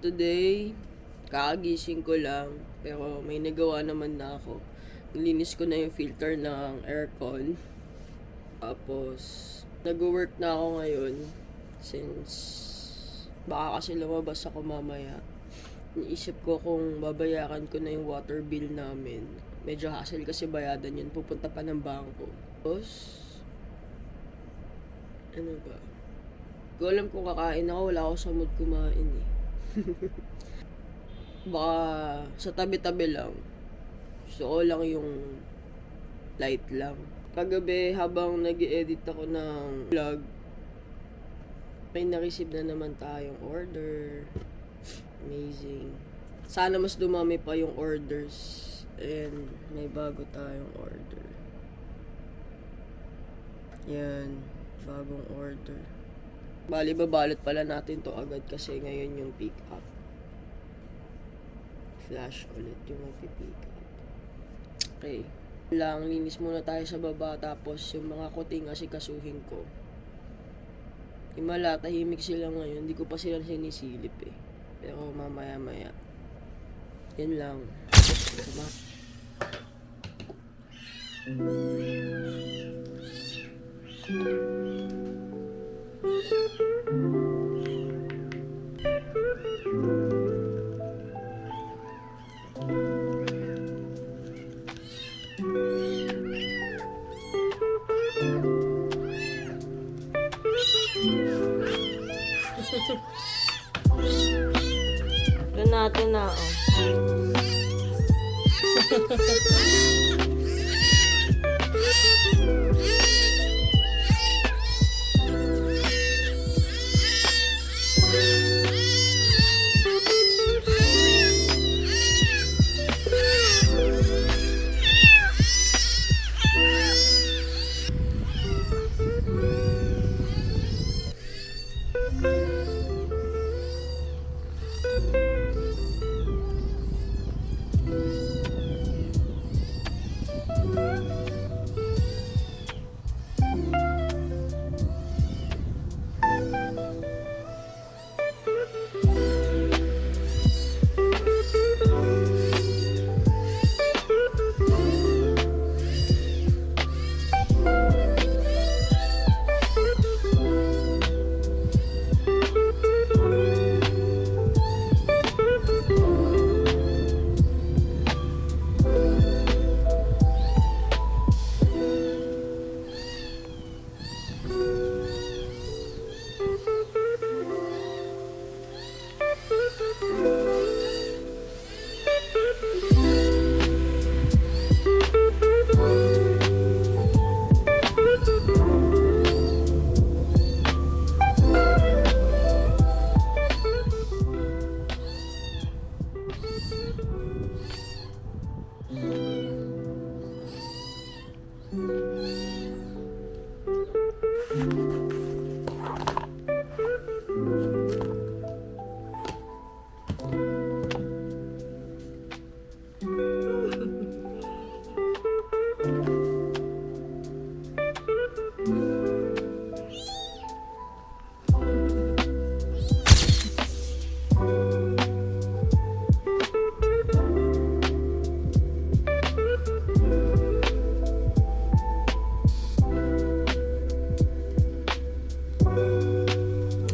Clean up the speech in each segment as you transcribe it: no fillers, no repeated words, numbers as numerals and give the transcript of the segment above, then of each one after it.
today, kakagising ko lang, pero may nagawa naman na ako. Nilinis ko na yung filter ng aircon. Tapos, nag-work na ako ngayon since baka kasi lumabas ako mamaya. Iniisip ko kung babayaran ko na yung water bill namin. Medyo hassle kasi bayadan yun. Pupunta pa ng bangko. Tapos, ano ba? Hindi ko alam kung kakain ako. Wala ako sa mood kumain eh. Baka sa tabi-tabi lang. Gusto ko lang yung light lang. Kagabi habang nag-edit ako ng vlog, may na-receive na naman tayong order. Amazing. Sana mas dumami pa yung orders. And may bago tayong order. Yan. Bagong order. Bali, babalot pala natin to agad kasi ngayon yung pick up. Flash ulit yung mag-pick up. Okay. Lang, linis muna tayo sa baba tapos yung mga kuting asikasuhin ko. Himala, tahimik sila ngayon. Hindi ko pa sila sinisilip eh. Pero mamaya-maya. Yan lang. Diba? Ito natin na, oh.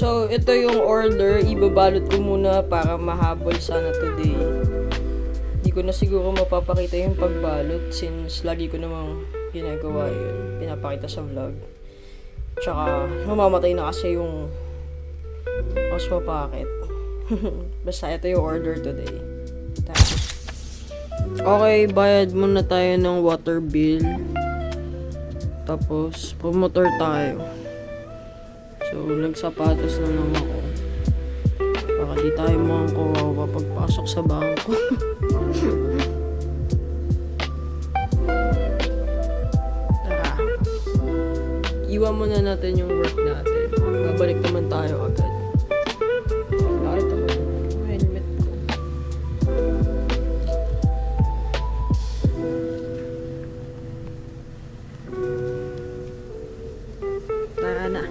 So, ito yung order. Ibabalot ko muna para mahabol sana today. Hindi ko na siguro mapapakita yung pagbalot since lagi ko namang ginagawa yun. Pinapakita sa vlog. Tsaka, mamamatay na kasi yung Osmo Pocket. Basta ito yung order today. Tara. Okay, bayad muna tayo ng water bill. Tapos, pumotor tayo. So, nagsapatos na lang ako. Baka di tayo mukhang kawawa pagpasok sa bangko. Tara. Iwan muna natin yung work natin. Babalik naman tayo agad. Bakit ako? Yung helmet ko. Tara na.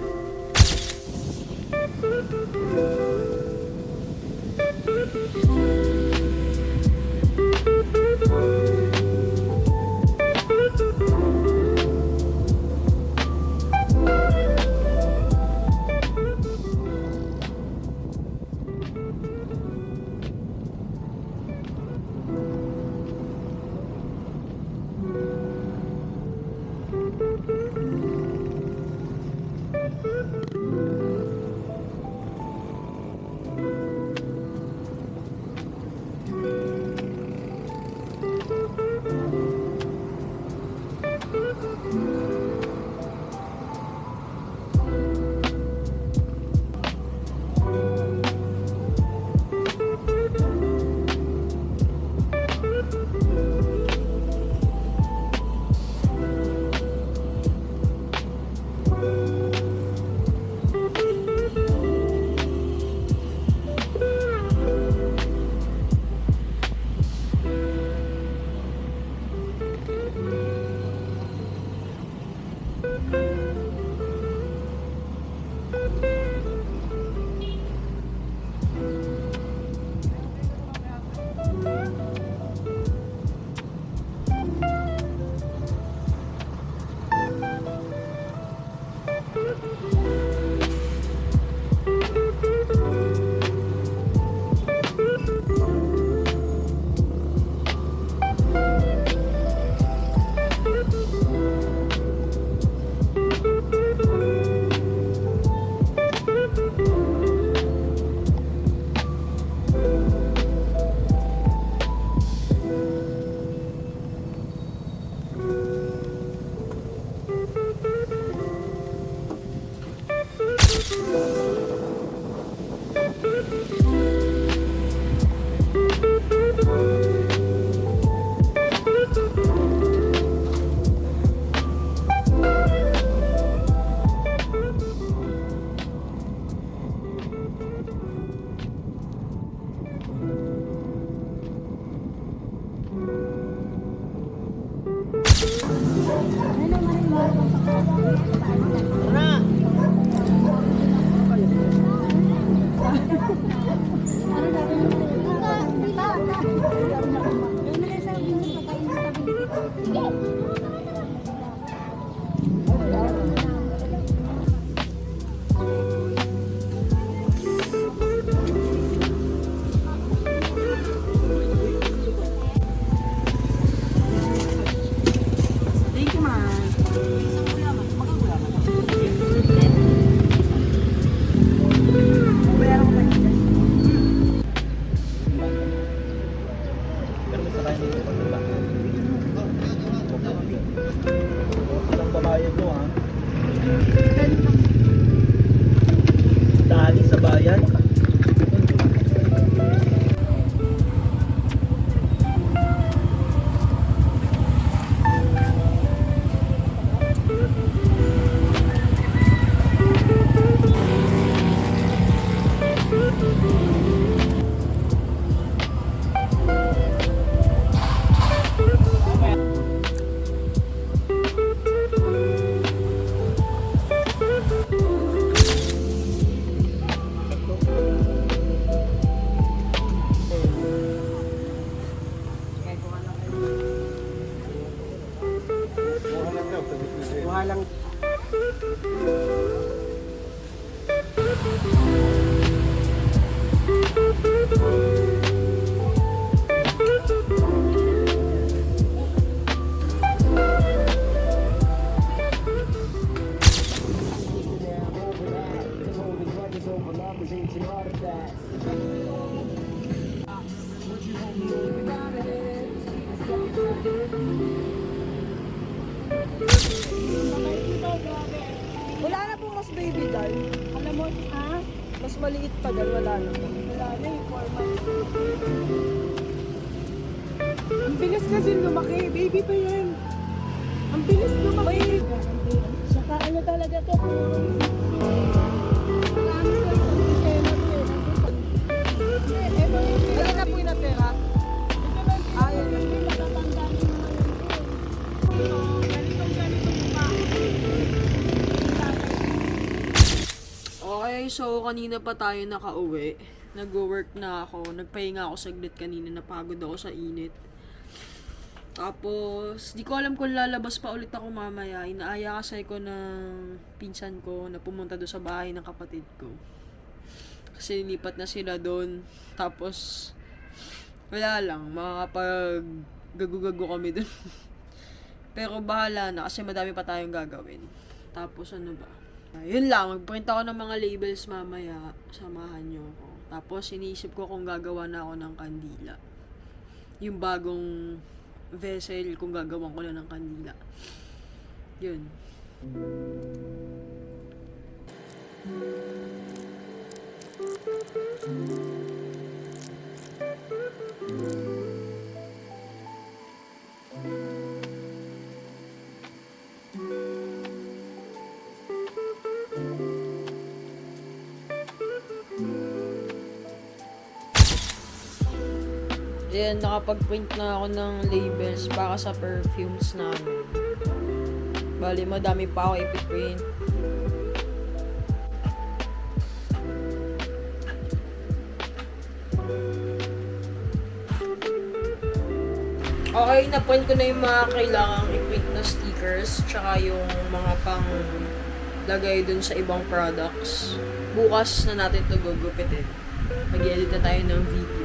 Bayad mo ha. Dali sa bayan. Walang Wala na pong mas baby doll. Alam mo, ha? Mas maliit pa doll, wala na. Wala na yung 4 months. Ang bilis kasi lumaki. Baby pa yan. Ang bilis lumaki. Saka ano talaga to? Marami sa sistema to eh. Ito yung Ayun na po yung natira. Ayun na. natatanda niyo naman yun. Ganitong pa. Okay, so kanina pa tayo nakauwi. Nag-work na ako. Nagpahinga ako saglit kanina. Napagod ako sa init. Tapos, di ko alam kung lalabas pa ulit ako mamaya. Inaaya kasi ko ng pinsan ko na pumunta doon sa bahay ng kapatid ko. Kasi lipat na sila doon. Tapos, wala lang. Makakapag gagu-gagu kami doon. Pero bahala na kasi madami pa tayong gagawin. Tapos ano ba? Yun lang. Magprint ako ng mga labels mamaya. Samahan nyo ako. Tapos, iniisip ko kung gagawa na ako ng kandila. Yung bagong vessel kung gagawan ko na ng kandila. Yun. Ayan, nakapag-print na ako ng labels para sa perfumes namin. Bali, madami pa ako ipiprint. Okay, na-print ko na yung mga kailangang i-print na stickers, tsaka yung mga pang lagay dun sa ibang products. Bukas na natin ito gugupitin. Mag-edit na tayo ng video.